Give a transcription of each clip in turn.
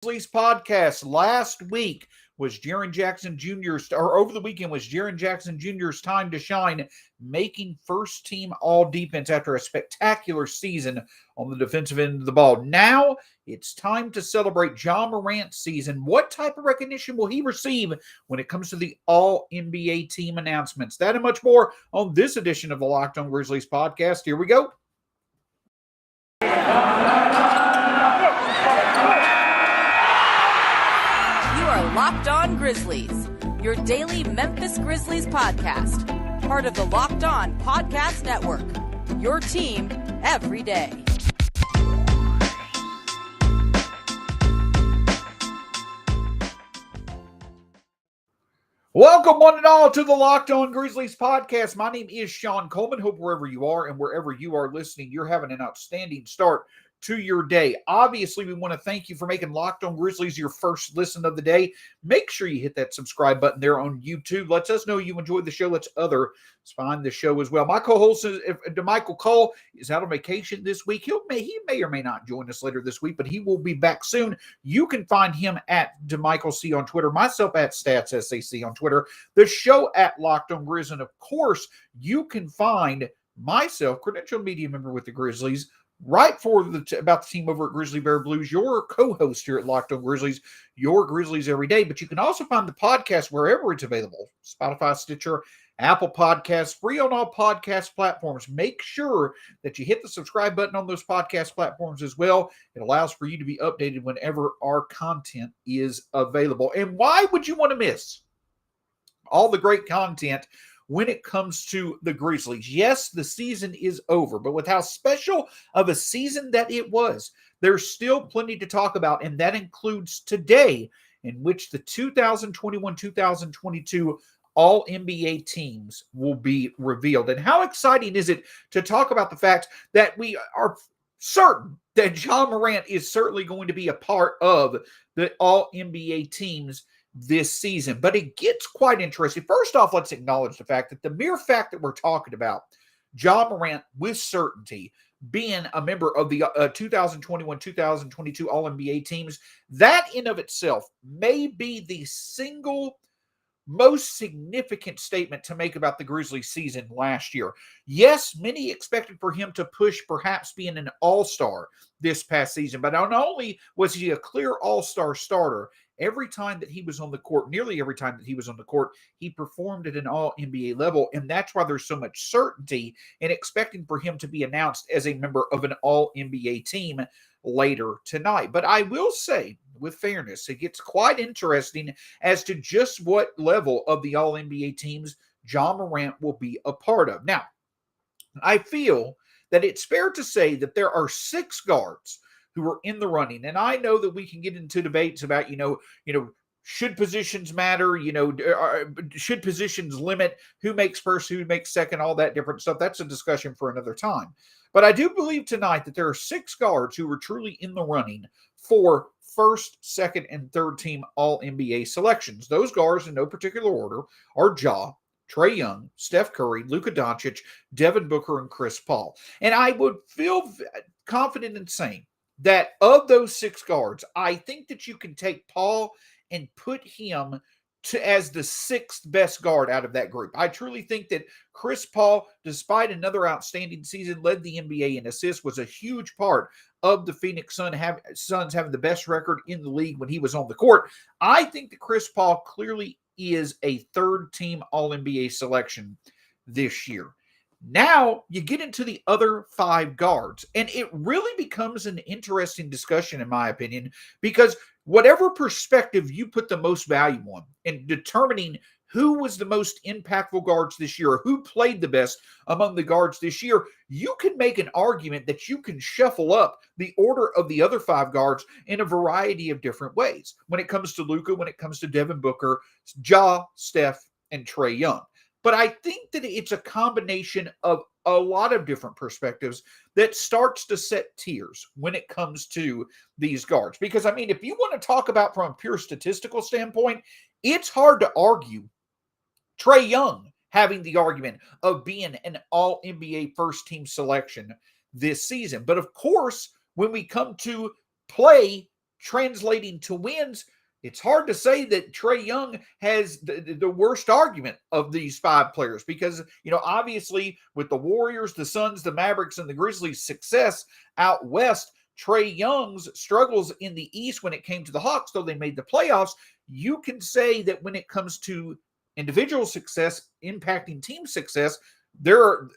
Grizzlies podcast. Last week was Jaren Jackson Jr.'s, or over the weekend was Jaren Jackson Jr.'s time to shine, making first team all defense after a spectacular season on the defensive end of the ball. Now it's time to celebrate Ja Morant's season. What type of recognition will he receive when it comes to the all NBA team announcements? That and much more on this edition of the Locked On Grizzlies podcast. Here we go. Locked On Grizzlies, your daily Memphis Grizzlies podcast. Part of the Locked On Podcast Network, your team every day. Welcome one and all to the Locked On Grizzlies podcast. My name is Shawn Coleman. Hope wherever you are and wherever you are listening, you're having an outstanding start to your day. Obviously, we want to thank you for making Locked On Grizzlies your first listen of the day. Make sure you hit that subscribe button there on YouTube. Lets us know you enjoyed the show. Let's others find the show as well. My co-host, DeMichael Cole, is out on vacation this week. He may or may not join us later this week, but he will be back soon. You can find him at DeMichael C on Twitter, myself at StatsSAC on Twitter, the show at Locked On Grizz, and of course, you can find myself, credentialed media member with the Grizzlies, right for about the team over at Grizzly Bear Blues, your co-host here at Locked On Grizzlies, your Grizzlies every day. But you can also find the podcast wherever it's available: Spotify, Stitcher, Apple Podcasts, free on all podcast platforms. Make sure that you hit the subscribe button on those podcast platforms as well. It allows for you to be updated whenever our content is available. And why would you want to miss all the great content when it comes to the Grizzlies? Yes, the season is over, but with how special of a season that it was, there's still plenty to talk about, and that includes today, in which the 2021-2022 All-NBA teams will be revealed. And how exciting is it to talk about the fact that we are certain that Ja Morant is certainly going to be a part of the All-NBA teams this season. But it gets quite interesting. First off, let's acknowledge the fact that the mere fact that we're talking about Ja Morant with certainty being a member of the 2021-2022 All-NBA teams, that in of itself may be the single most significant statement to make about the Grizzlies season last year. Yes, many expected for him to push perhaps being an all-star this past season, but not only was he a clear all-star starter, every time that he was on the court, nearly every time that he was on the court, he performed at an all-NBA level, and that's why there's so much certainty in expecting for him to be announced as a member of an all-NBA team later tonight. But I will say, with fairness, it gets quite interesting as to just what level of the all-NBA teams Ja Morant will be a part of. Now, I feel that it's fair to say that there are 6 guards who are in the running. And I know that we can get into debates about, should positions matter? Should positions limit who makes first, who makes second, all that different stuff. That's a discussion for another time. But I do believe tonight that there are 6 guards who are truly in the running for first, second, and third team All-NBA selections. Those guards, in no particular order, are Ja, Trae Young, Steph Curry, Luka Doncic, Devin Booker, and Chris Paul. And I would feel confident in saying that of those 6 guards, I think that you can take Paul and put him as the 6th best guard out of that group. I truly think that Chris Paul, despite another outstanding season, led the NBA in assists, was a huge part of the Phoenix Suns having the best record in the league when he was on the court. I think that Chris Paul clearly is a third-team All-NBA selection this year. Now you get into the other 5 guards, and it really becomes an interesting discussion, in my opinion, because whatever perspective you put the most value on in determining who was the most impactful guards this year, or who played the best among the guards this year, you can make an argument that you can shuffle up the order of the other 5 guards in a variety of different ways. When it comes to Luka, when it comes to Devin Booker, Ja, Steph, and Trae Young. But I think that it's a combination of a lot of different perspectives that starts to set tiers when it comes to these guards. Because, if you want to talk about from a pure statistical standpoint, it's hard to argue Trae Young having the argument of being an all-NBA first-team selection this season. But, of course, when we come to play translating to wins, it's hard to say that Trae Young has the worst argument of these 5 players because, obviously with the Warriors, the Suns, the Mavericks, and the Grizzlies' success out west, Trae Young's struggles in the East when it came to the Hawks, though they made the playoffs, you can say that when it comes to individual success impacting team success, the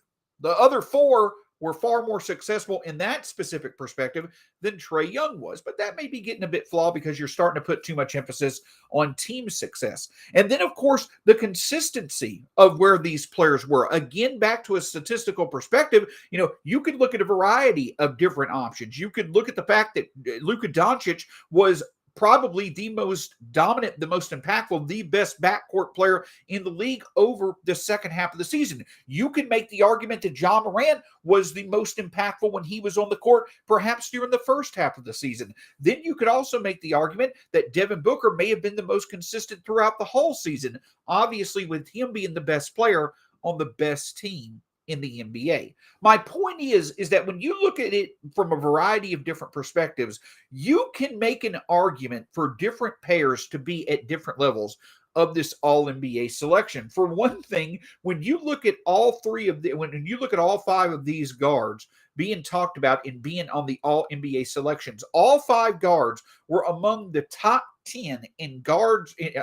other 4 were far more successful in that specific perspective than Trae Young was. But that may be getting a bit flawed because you're starting to put too much emphasis on team success. And then, of course, the consistency of where these players were. Again, back to a statistical perspective, you could look at a variety of different options. You could look at the fact that Luka Doncic was probably the most dominant, the most impactful, the best backcourt player in the league over the second half of the season. You can make the argument that Ja Morant was the most impactful when he was on the court, perhaps during the first half of the season. Then you could also make the argument that Devin Booker may have been the most consistent throughout the whole season, obviously with him being the best player on the best team in the NBA. My point is that when you look at it from a variety of different perspectives, you can make an argument for different pairs to be at different levels of this All-NBA selection. For one thing, when you look at all 5 of these guards being talked about and being on the All-NBA selections, all 5 guards were among the top 10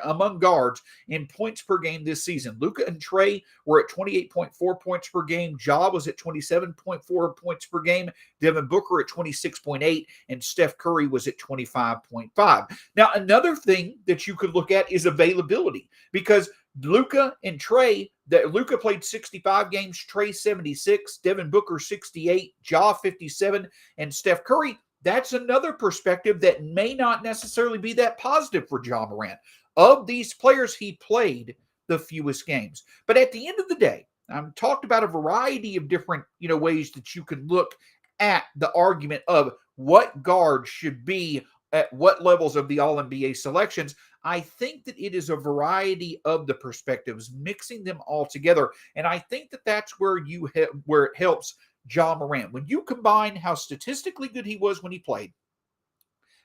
among guards in points per game this season. Luka and Trae were at 28.4 points per game. Ja was at 27.4 points per game. Devin Booker at 26.8, and Steph Curry was at 25.5. Now, another thing that you could look at is availability, because Luka and Trae, Luka played 65 games, Trae 76, Devin Booker 68, Ja 57, and Steph Curry. That's another perspective that may not necessarily be that positive for Ja Morant. Of these players, he played the fewest games. But at the end of the day, I've talked about a variety of different, ways that you can look at the argument of what guards should be at what levels of the All-NBA selections. I think that it is a variety of the perspectives, mixing them all together. And I think that that's where it helps Ja Morant. When you combine how statistically good he was when he played,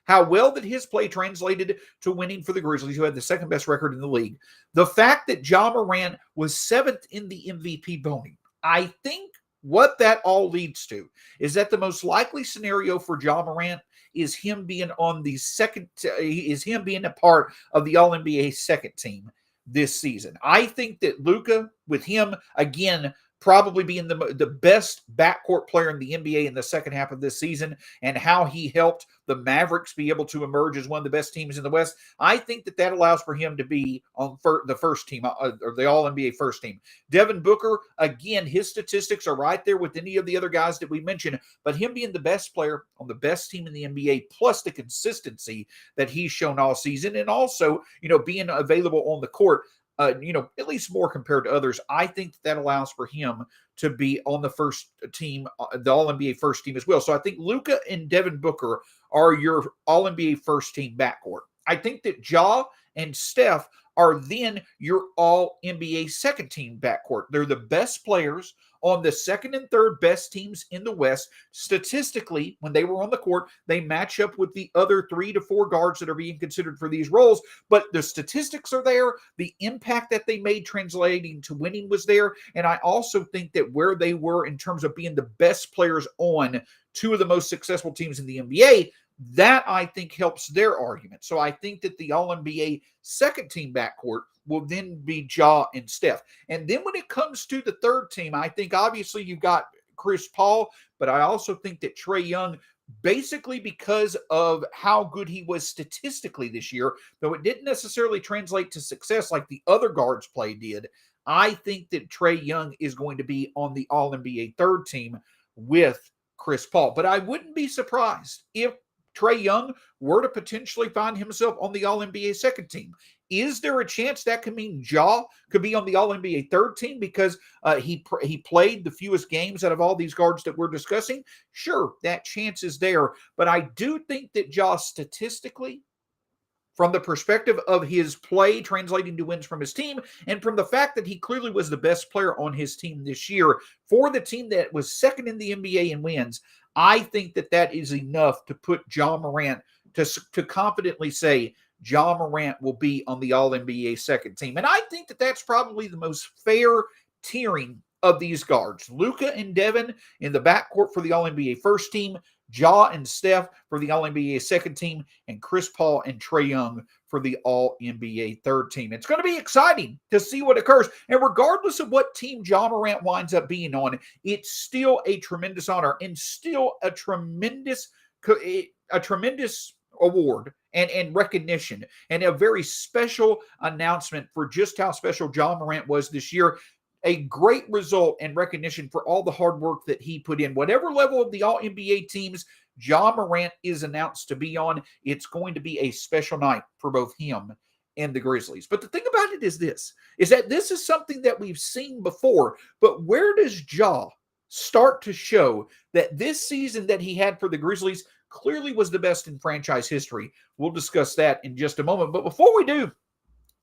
how well that his play translated to winning for the Grizzlies, who had the second best record in the league, the fact that Ja Morant was 7th in the MVP voting, I think what that all leads to is that the most likely scenario for Ja Morant is him being being a part of the All-NBA second team this season. I think that Luka, with him, again, probably being the best backcourt player in the NBA in the second half of this season, and how he helped the Mavericks be able to emerge as one of the best teams in the West, I think that allows for him to be on the first team, or the All-NBA first team. Devin Booker, again, his statistics are right there with any of the other guys that we mentioned, but him being the best player on the best team in the NBA, plus the consistency that he's shown all season, and also, being available on the court, at least more compared to others, I think that allows for him to be on the first team, the All-NBA first team as well. So I think Luka and Devin Booker are your All-NBA first team backcourt. I think that Ja and Steph are then your All-NBA second team backcourt. They're the best players on the second and third best teams in the West. Statistically, when they were on the court, they match up with the other 3 to 4 guards that are being considered for these roles. But the statistics are there. The impact that they made translating to winning was there. And I also think that where they were in terms of being the best players on 2 of the most successful teams in the NBA, that I think helps their argument. So I think that the All-NBA second team backcourt will then be Ja and Steph. And then when it comes to the third team, I think obviously you've got Chris Paul, but I also think that Trae Young, basically because of how good he was statistically this year, though it didn't necessarily translate to success like the other guards play did, I think that Trae Young is going to be on the All-NBA third team with Chris Paul. But I wouldn't be surprised if Trae Young were to potentially find himself on the All-NBA second team. Is there a chance that could mean Ja could be on the All-NBA third team because he played the fewest games out of all these guards that we're discussing? Sure, that chance is there. But I do think that Ja statistically, from the perspective of his play translating to wins from his team, and from the fact that he clearly was the best player on his team this year for the team that was second in the NBA in wins, I think that is enough to put Ja Morant to confidently say Ja Morant will be on the All-NBA second team. And I think that that's probably the most fair tiering of these guards. Luka and Devin in the backcourt for the All-NBA first team, Ja and Steph for the All-NBA second team, and Chris Paul and Trae Young for the All-NBA third team. It's going to be exciting to see what occurs. And regardless of what team Ja Morant winds up being on, it's still a tremendous honor and still a tremendous award and recognition, and a very special announcement for just how special Ja Morant was this year. A great result and recognition for all the hard work that he put in. Whatever level of the All-NBA teams Ja Morant is announced to be on, it's going to be a special night for both him and the Grizzlies. But the thing about it is that this is something that we've seen before, but where does Ja start to show that this season that he had for the Grizzlies clearly was the best in franchise history? We'll discuss that in just a moment. But before we do,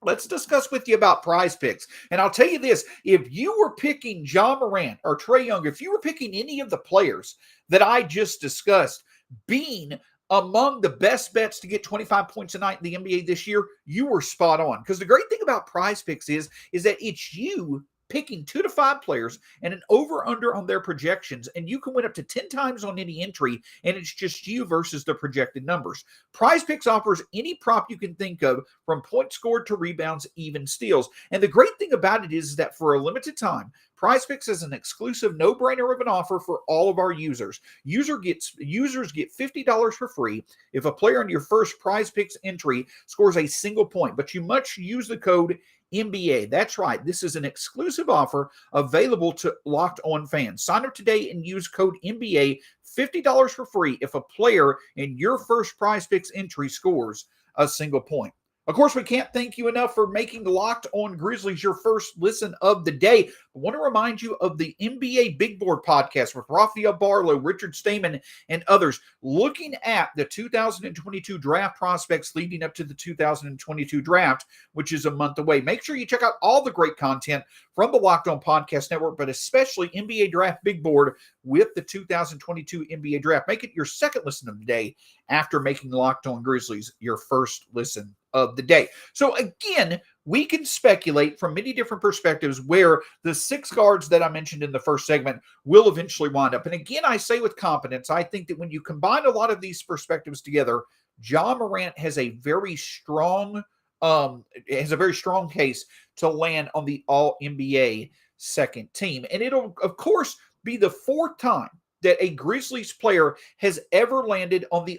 let's discuss with you about Prize Picks. And I'll tell you this, if you were picking Ja Morant or Trae Young, if you were picking any of the players that I just discussed being among the best bets to get 25 points a night in the NBA this year, you were spot on. Because the great thing about Prize Picks is that it's you picking 2 to 5 players and an over-under on their projections, and you can win up to 10 times on any entry, and it's just you versus the projected numbers. Prize Picks offers any prop you can think of, from points scored to rebounds, even steals. And the great thing about it is that for a limited time, Prize Picks is an exclusive no-brainer of an offer for all of our users. Users get $50 for free if a player in your first Prize Picks entry scores a single point, but you must use the code NBA. That's right. This is an exclusive offer available to Locked On fans. Sign up today and use code NBA, $50 for free if a player in your first Prize Picks entry scores a single point. Of course, we can't thank you enough for making Locked On Grizzlies your first listen of the day. I want to remind you of the NBA Big Board podcast with Rafael Barlow, Richard Stamen, and others, looking at the 2022 draft prospects leading up to the 2022 draft, which is a month away. Make sure you check out all the great content from the Locked On Podcast Network, but especially NBA Draft Big Board with the 2022 NBA Draft. Make it your second listen of the day after making Locked On Grizzlies your first listen of the day. So again, we can speculate from many different perspectives where the 6 guards that I mentioned in the first segment will eventually wind up. And again, I say with confidence, I think that when you combine a lot of these perspectives together, Ja Morant has a very strong case to land on the All-NBA second team. And it'll, of course, be the 4th time that a Grizzlies player has ever landed on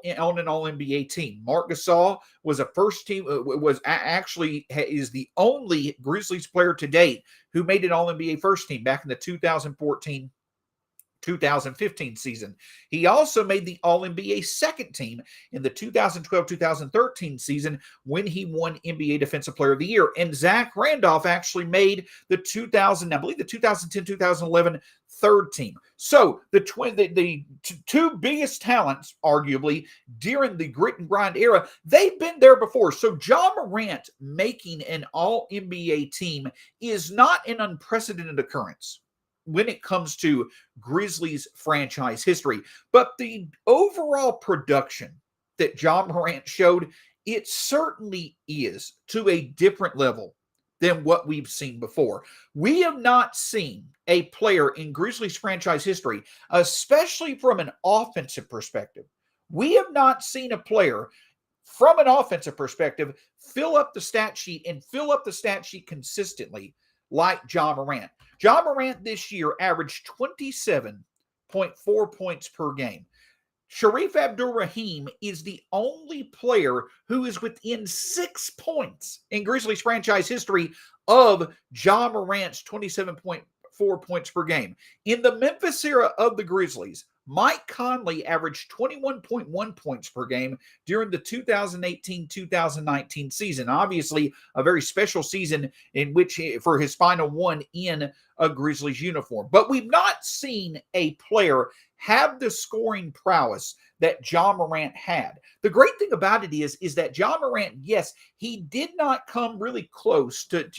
an All-NBA team. Marc Gasol was a first team, is the only Grizzlies player to date who made an All-NBA first team back in the 2014-2015 season. He also made the All-NBA second team in the 2012-2013 season when he won NBA Defensive Player of the Year. And Zach Randolph actually made the 2010-2011 third team. So the 2 biggest talents, arguably, during the grit and grind era, they've been there before. So Ja Morant making an All-NBA team is not an unprecedented occurrence when it comes to Grizzlies franchise history. But the overall production that Ja Morant showed, it certainly is to a different level than what we've seen before. We have not seen a player in Grizzlies franchise history, especially from an offensive perspective. We have not seen a player from an offensive perspective fill up the stat sheet consistently like Ja Morant. Ja Morant this year averaged 27.4 points per game. Sharif Abdul-Rahim is the only player who is within 6 points in Grizzlies franchise history of Ja Morant's 27.4 points per game. In the Memphis era of the Grizzlies, Mike Conley averaged 21.1 points per game during the 2018-2019 season. Obviously, a very special season in which for his final one in a Grizzlies uniform. But we've not seen a player have the scoring prowess that Ja Morant had. The great thing about it is that Ja Morant, yes, he did not come really close to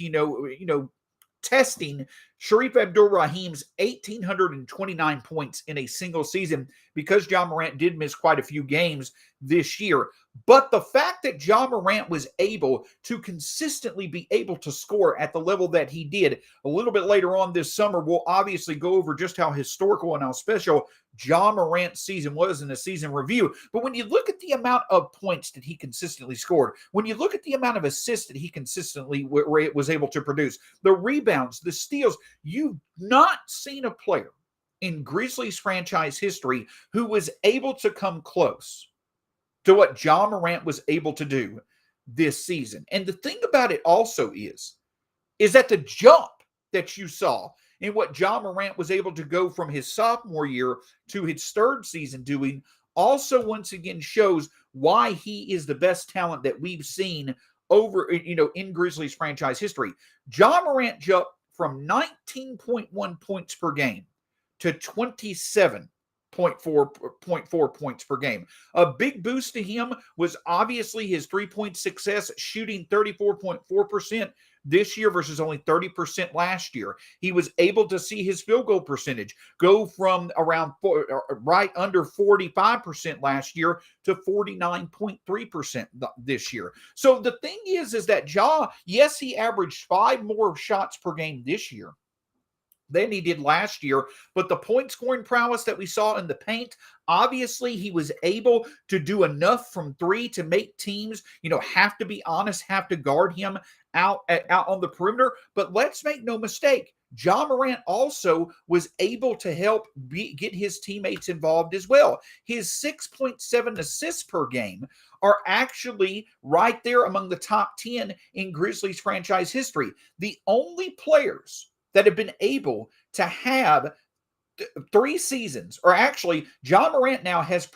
testing Shareef Abdur-Rahim's 1,829 points in a single season, because Ja Morant did miss quite a few games this year. But the fact that Ja Morant was able to consistently be able to score at the level that he did, a little bit later on this summer, we'll obviously go over just how historical and how special Ja Morant's season was in the season review. But when you look at the amount of points that he consistently scored, when you look at the amount of assists that he consistently was able to produce, the rebounds, the steals, you've not seen a player in Grizzlies franchise history who was able to come close to what Ja Morant was able to do this season. And the thing about it also is that the jump that you saw in what Ja Morant was able to go from his sophomore year to his third season doing also once again shows why he is the best talent that we've seen over, in Grizzlies franchise history. Ja Morant jumped from 19.1 points per game to 27.4 points per game. A big boost to him was obviously his three-point success, shooting 34.4% this year versus only 30% last year. He was able to see his field goal percentage go from around right under 45% last year to 49.3% this year. So the thing is that Ja, yes, he averaged 5 more shots per game this year than he did last year, but the point scoring prowess that we saw in the paint, obviously he was able to do enough from three to make teams, have to be honest, have to guard him out on the perimeter. But let's make no mistake, Ja Morant also was able to help get his teammates involved as well. His 6.7 assists per game are actually right there among the top 10 in Grizzlies franchise history. The only players that have been able to have 3 seasons, or actually, Ja Morant now is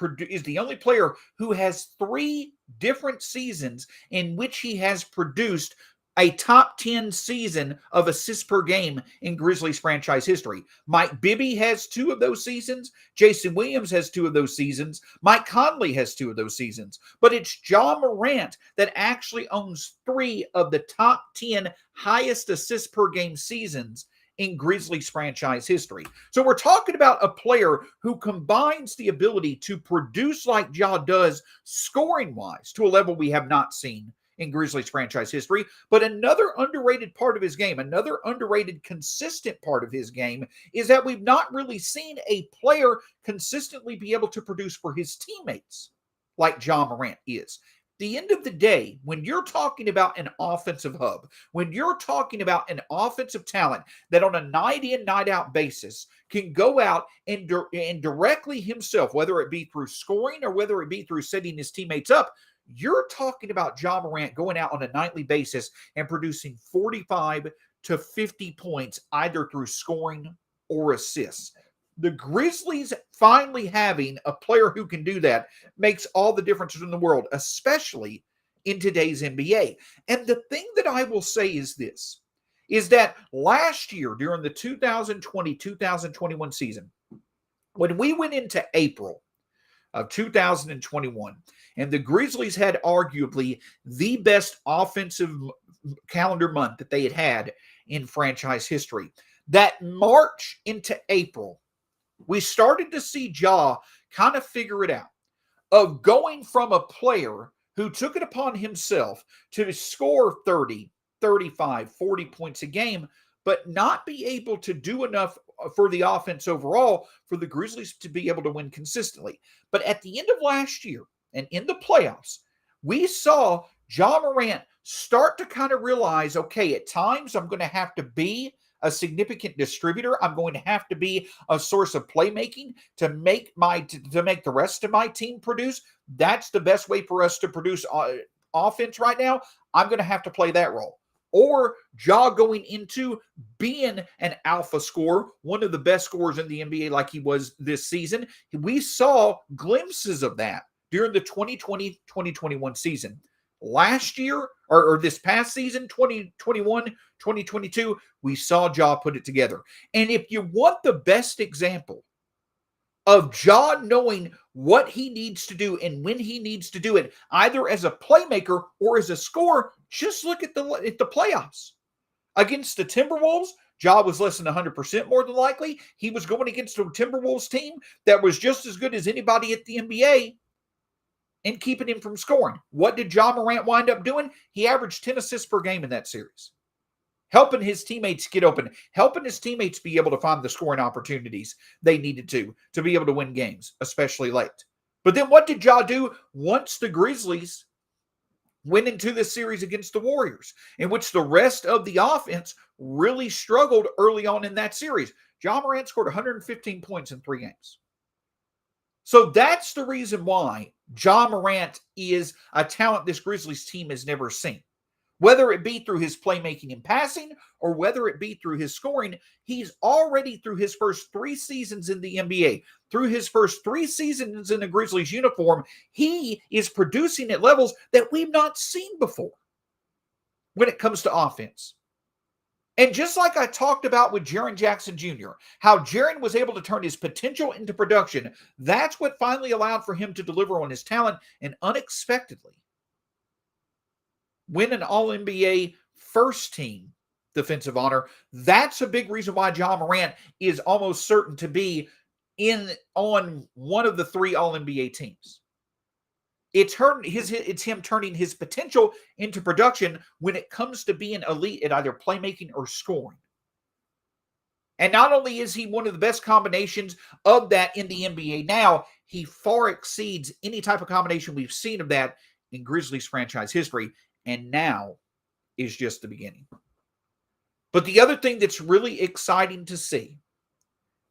the only player who has 3 different seasons in which he has produced a top 10 season of assists per game in Grizzlies franchise history. Mike Bibby has 2 of those seasons. Jason Williams has 2 of those seasons. Mike Conley has 2 of those seasons. But it's Ja Morant that actually owns 3 of the top 10 highest assists per game seasons in Grizzlies franchise history. So we're talking about a player who combines the ability to produce like Ja does scoring-wise to a level we have not seen in Grizzlies franchise history. But another underrated part of his game, another underrated consistent part of his game, is that we've not really seen a player consistently be able to produce for his teammates like Ja Morant is. The end of the day, when you're talking about an offensive hub, when you're talking about an offensive talent that on a night in, night out basis can go out and directly himself, whether it be through scoring or whether it be through setting his teammates up, you're talking about Ja Morant going out on a nightly basis and producing 45 to 50 points either through scoring or assists. The Grizzlies finally having a player who can do that makes all the difference in the world, especially in today's NBA. And the thing that I will say is this, is that last year during the 2020-2021 season, when we went into April of 2021, and the Grizzlies had arguably the best offensive calendar month that they had in franchise history, that March into April, we started to see Ja kind of figure it out of going from a player who took it upon himself to score 30, 35, 40 points a game, but not be able to do enough for the offense overall for the Grizzlies to be able to win consistently. But at the end of last year and in the playoffs, we saw Ja Morant start to kind of realize, okay, at times I'm going to have to be a significant distributor. I'm going to have to be a source of playmaking to make the rest of my team produce. That's the best way for us to produce offense right now. I'm going to have to play that role. Or Ja going into being an alpha scorer, one of the best scorers in the NBA like he was this season. We saw glimpses of that during the 2020-2021 season. Last year, or this past season, 2021-2022, we saw Ja put it together. And if you want the best example of Ja knowing what he needs to do and when he needs to do it, either as a playmaker or as a scorer, just look at the playoffs. Against the Timberwolves, Ja was less than 100% more than likely. He was going against a Timberwolves team that was just as good as anybody at the NBA and keeping him from scoring. What did Ja Morant wind up doing? He averaged 10 assists per game in that series, helping his teammates get open, helping his teammates be able to find the scoring opportunities they needed to be able to win games, especially late. But then what did Ja do once the Grizzlies went into this series against the Warriors, in which the rest of the offense really struggled early on in that series? Ja Morant scored 115 points in 3 games. So that's the reason why Ja Morant is a talent this Grizzlies team has never seen. Whether it be through his playmaking and passing or whether it be through his scoring, he's already through his first 3 seasons in the NBA, through his first 3 seasons in the Grizzlies uniform, he is producing at levels that we've not seen before when it comes to offense. And just like I talked about with Jaren Jackson Jr., how Jaren was able to turn his potential into production, that's what finally allowed for him to deliver on his talent and unexpectedly win an All-NBA first team defensive honor. That's a big reason why Ja Morant is almost certain to be on one of the 3 All-NBA teams. It's him turning his potential into production when it comes to being elite at either playmaking or scoring. And not only is he one of the best combinations of that in the NBA now, he far exceeds any type of combination we've seen of that in Grizzlies franchise history, and now is just the beginning. But the other thing that's really exciting to see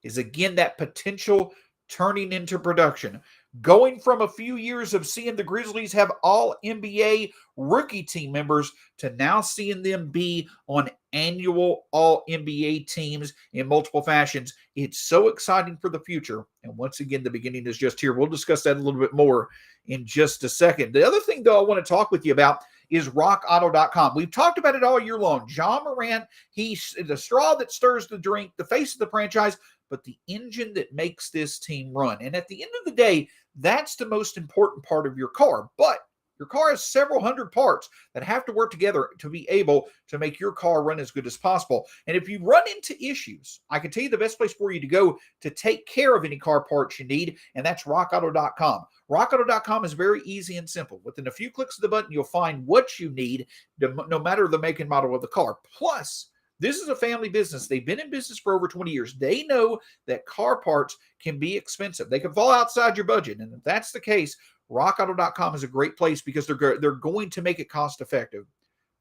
is, again, that potential turning into production. Going from a few years of seeing the Grizzlies have all NBA rookie team members to now seeing them be on annual all NBA teams in multiple fashions. It's so exciting for the future. And once again, the beginning is just here. We'll discuss that a little bit more in just a second. The other thing, though, I want to talk with you about is rockauto.com. We've talked about it all year long. Ja Morant, he's the straw that stirs the drink, the face of the franchise, but the engine that makes this team run. And at the end of the day, that's the most important part of your car. But your car has several hundred parts that have to work together to be able to make your car run as good as possible. And if you run into issues, I can tell you the best place for you to go to take care of any car parts you need, and that's rockauto.com. Rockauto.com is very easy and simple. Within a few clicks of the button, you'll find what you need, no matter the make and model of the car. Plus, this is a family business. They've been in business for over 20 years. They know that car parts can be expensive. They can fall outside your budget. And if that's the case, rockauto.com is a great place because they're going to make it cost effective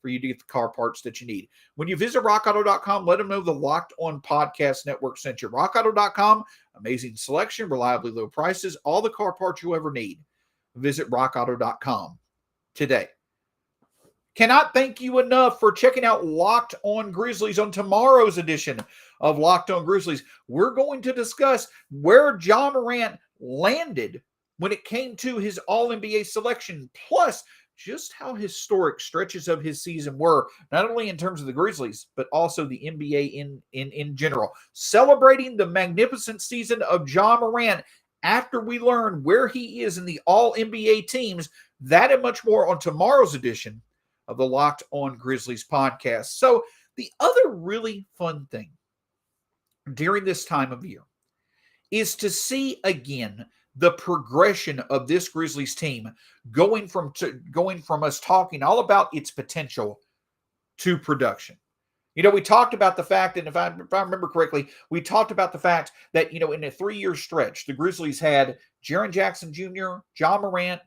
for you to get the car parts that you need. When you visit rockauto.com, let them know the Locked On Podcast Network sent you. rockauto.com, amazing selection, reliably low prices, all the car parts you'll ever need. Visit rockauto.com today. Cannot thank you enough for checking out Locked On Grizzlies. On tomorrow's edition of Locked On Grizzlies, we're going to discuss where Ja Morant landed when it came to his All-NBA selection, plus just how historic stretches of his season were, not only in terms of the Grizzlies, but also the NBA in general. Celebrating the magnificent season of Ja Morant after we learn where he is in the All-NBA teams. That and much more on tomorrow's edition of the Locked On Grizzlies podcast. So the other really fun thing during this time of year is to see again the progression of this Grizzlies team going from us talking all about its potential to production. You know, we talked about the fact, and if I remember correctly, we talked about the fact that, in a 3-year stretch, the Grizzlies had Jaren Jackson Jr., Ja Morant,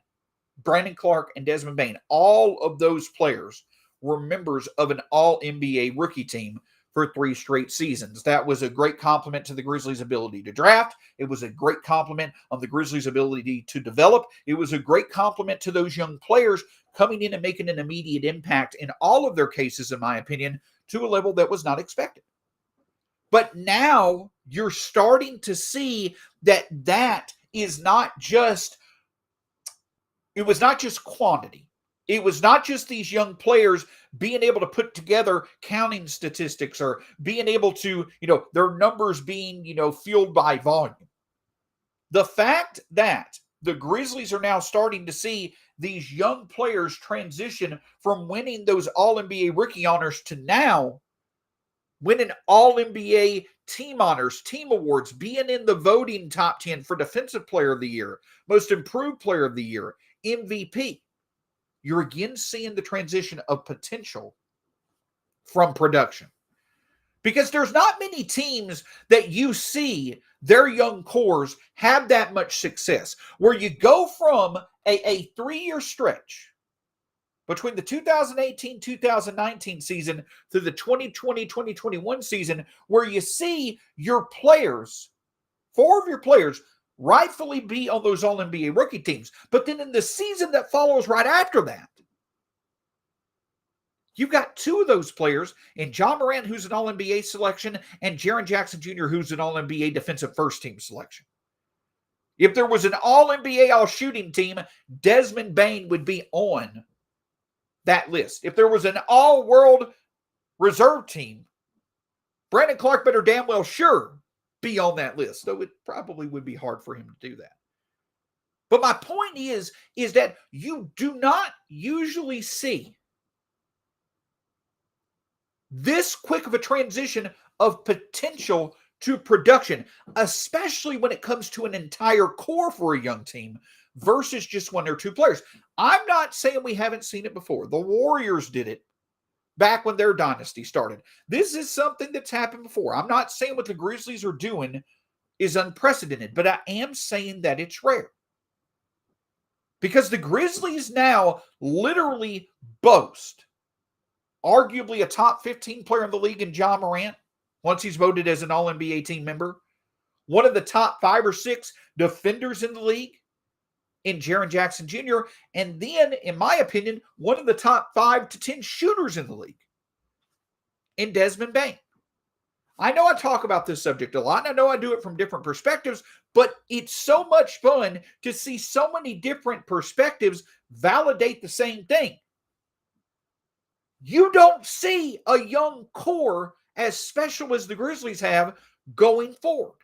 Brandon Clark, and Desmond Bane. All of those players were members of an All-NBA rookie team for 3 straight seasons. That was a great compliment to the Grizzlies' ability to draft. It was a great compliment of the Grizzlies' ability to develop. It was a great compliment to those young players coming in and making an immediate impact in all of their cases, in my opinion, to a level that was not expected. But now you're starting to see that is not just it was not just quantity. It was not just these young players being able to put together counting statistics or being able to, their numbers being, fueled by volume. The fact that the Grizzlies are now starting to see these young players transition from winning those All-NBA rookie honors to now winning All-NBA team honors, team awards, being in the voting top 10 for Defensive Player of the Year, Most Improved Player of the Year, MVP. You're again seeing the transition of potential from production. Because there's not many teams that you see their young cores have that much success, where you go from a 3-year stretch between the 2018-2019 season through the 2020-2021 season, where you see your players, 4 of your players, rightfully be on those All-NBA rookie teams. But then in the season that follows right after that, you've got 2 of those players in Ja Morant, who's an All-NBA selection, and Jaren Jackson Jr., who's an All-NBA defensive first-team selection. If there was an All-NBA all-shooting team, Desmond Bane would be on that list. If there was an all-world reserve team, Brandon Clark better damn well sure be on that list, though it probably would be hard for him to do that. But my point is that you do not usually see this quick of a transition of potential to production, especially when it comes to an entire core for a young team versus just 1 or 2 players. I'm not saying we haven't seen it before. The Warriors did it back when their dynasty started. This is something that's happened before. I'm not saying what the Grizzlies are doing is unprecedented, but I am saying that it's rare. Because the Grizzlies now literally boast arguably a top 15 player in the league in Ja Morant, once he's voted as an All-NBA team member. One of the top 5 or 6 defenders in the league in Jaren Jackson Jr. And then, in my opinion, one of the top 5 to 10 shooters in the league in Desmond Bane. I know I talk about this subject a lot, and I know I do it from different perspectives, but it's so much fun to see so many different perspectives validate the same thing. You don't see a young core as special as the Grizzlies have going forward.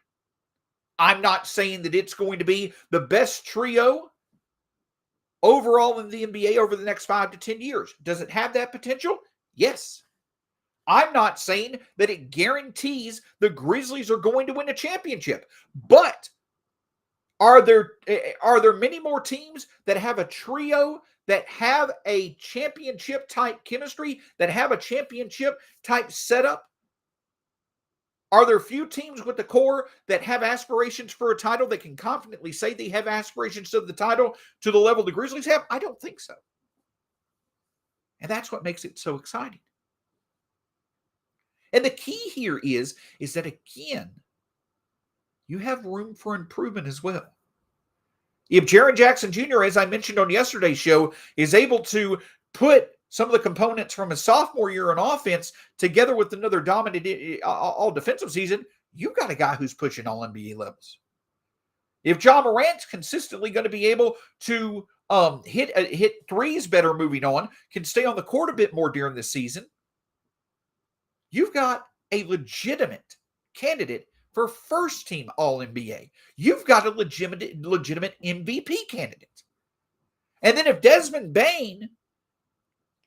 I'm not saying that it's going to be the best trio overall in the NBA over the next 5 to 10 years. Does it have that potential? Yes. I'm not saying that it guarantees the Grizzlies are going to win a championship. But are there many more teams that have a trio that have a championship type chemistry, that have a championship type setup? Are there few teams with the core that have aspirations for a title that can confidently say they have aspirations of the title to the level the Grizzlies have? I don't think so. And that's what makes it so exciting. And the key here is that, again, you have room for improvement as well. If Jaren Jackson Jr., as I mentioned on yesterday's show, is able to put some of the components from his sophomore year on offense together with another dominant all-defensive season, you've got a guy who's pushing all NBA levels. If Ja Morant's consistently going to be able to hit threes better moving on, can stay on the court a bit more during the season, you've got a legitimate candidate for first-team All-NBA. You've got a legitimate MVP candidate. And then if Desmond Bane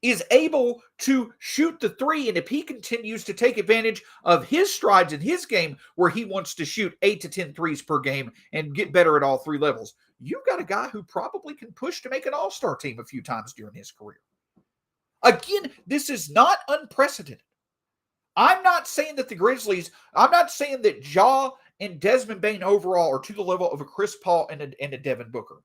is able to shoot the 3, and if he continues to take advantage of his strides in his game where he wants to shoot 8 to 10 threes per game and get better at all 3 levels, you've got a guy who probably can push to make an all-star team a few times during his career. Again, this is not unprecedented. I'm not saying that Ja and Desmond Bane overall are to the level of a Chris Paul and a Devin Booker,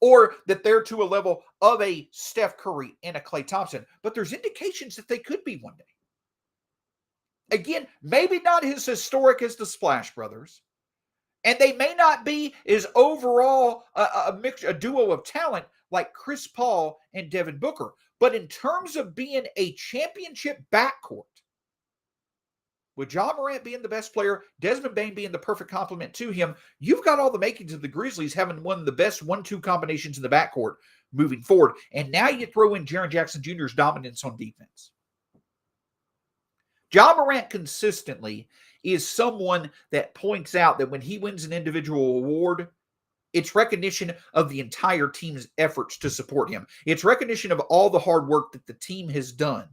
or that they're to a level of a Steph Curry and a Klay Thompson, but there's indications that they could be one day. Again, maybe not as historic as the Splash Brothers, and they may not be as overall a duo of talent like Chris Paul and Devin Booker, but in terms of being a championship backcourt, with Ja Morant being the best player, Desmond Bane being the perfect complement to him, you've got all the makings of the Grizzlies having one of the best 1-2 combinations in the backcourt moving forward. And now you throw in Jaren Jackson Jr.'s dominance on defense. Ja Morant consistently is someone that points out that when he wins an individual award, it's recognition of the entire team's efforts to support him. It's recognition of all the hard work that the team has done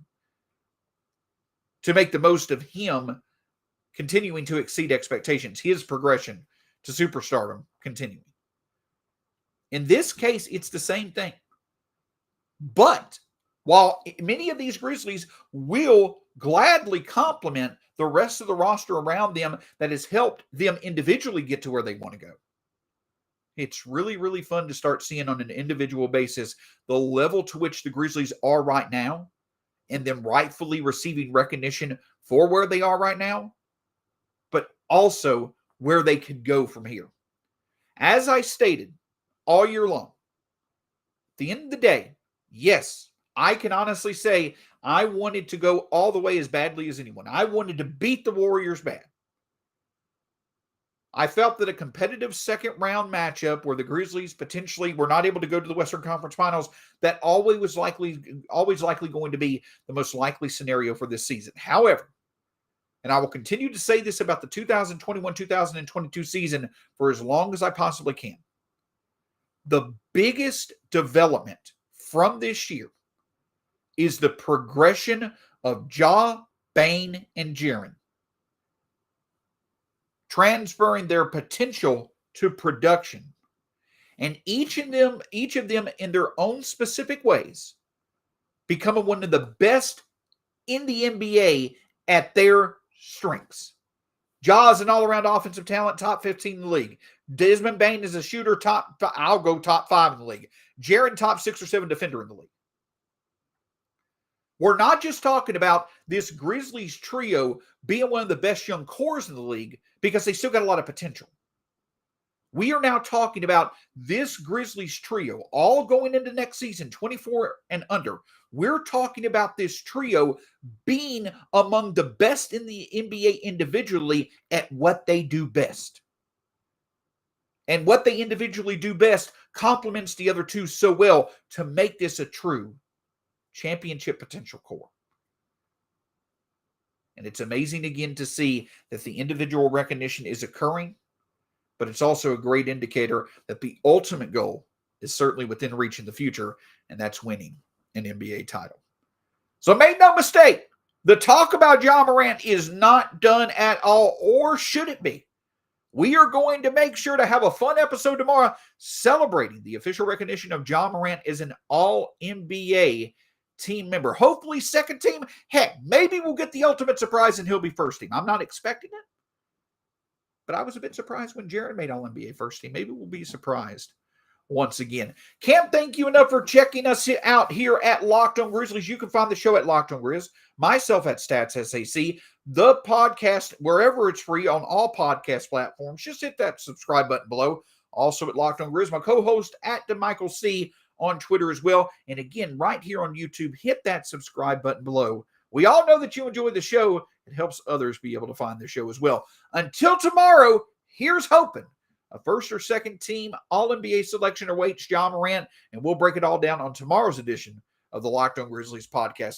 to make the most of him continuing to exceed expectations, his progression to superstardom continuing. In this case, it's the same thing. But while many of these Grizzlies will gladly compliment the rest of the roster around them that has helped them individually get to where they want to go, it's really, really fun to start seeing on an individual basis the level to which the Grizzlies are right now and them rightfully receiving recognition for where they are right now, but also where they could go from here. As I stated all year long, at the end of the day, yes, I can honestly say I wanted to go all the way as badly as anyone. I wanted to beat the Warriors bad. I felt that a competitive second round matchup where the Grizzlies potentially were not able to go to the Western Conference Finals, that always likely going to be the most likely scenario for this season. However, and I will continue to say this about the 2021-2022 season for as long as I possibly can, the biggest development from this year is the progression of Ja, Bane, and Jaren, transferring their potential to production. And each of them in their own specific ways becoming one of the best in the NBA at their strengths. Ja is an all-around offensive talent, top 15 in the league. Desmond Bane is a shooter, I'll go top 5 in the league. Jaren, top 6 or 7 defender in the league. We're not just talking about this Grizzlies trio being one of the best young cores in the league because they still got a lot of potential. We are now talking about this Grizzlies trio all going into next season, 24 and under. We're talking about this trio being among the best in the NBA individually at what they do best. And what they individually do best complements the other two so well to make this a true championship potential core. And it's amazing again to see that the individual recognition is occurring, but it's also a great indicator that the ultimate goal is certainly within reach in the future, and that's winning an NBA title. So make no mistake, the talk about Ja Morant is not done at all, or should it be? We are going to make sure to have a fun episode tomorrow celebrating the official recognition of Ja Morant as an All-NBA team member. Hopefully second team. Heck, maybe we'll get the ultimate surprise and he'll be first team. I'm not expecting it, but I was a bit surprised when Jaren made All-NBA first team. Maybe we'll be surprised once again. Can't thank you enough for checking us out here at Locked On Grizzlies. You can find the show at Locked On Grizz, myself at Stats SAC, the podcast wherever it's free on all podcast platforms. Just hit that subscribe button below. Also at Locked On Grizz, my co-host at DeMichael C on Twitter as well. And again, right here on YouTube, hit that subscribe button below. We all know that you enjoy the show. It helps others be able to find the show as well. Until tomorrow, here's hoping a first or second team All-NBA selection awaits Ja Morant, and we'll break it all down on tomorrow's edition of the Locked On Grizzlies podcast.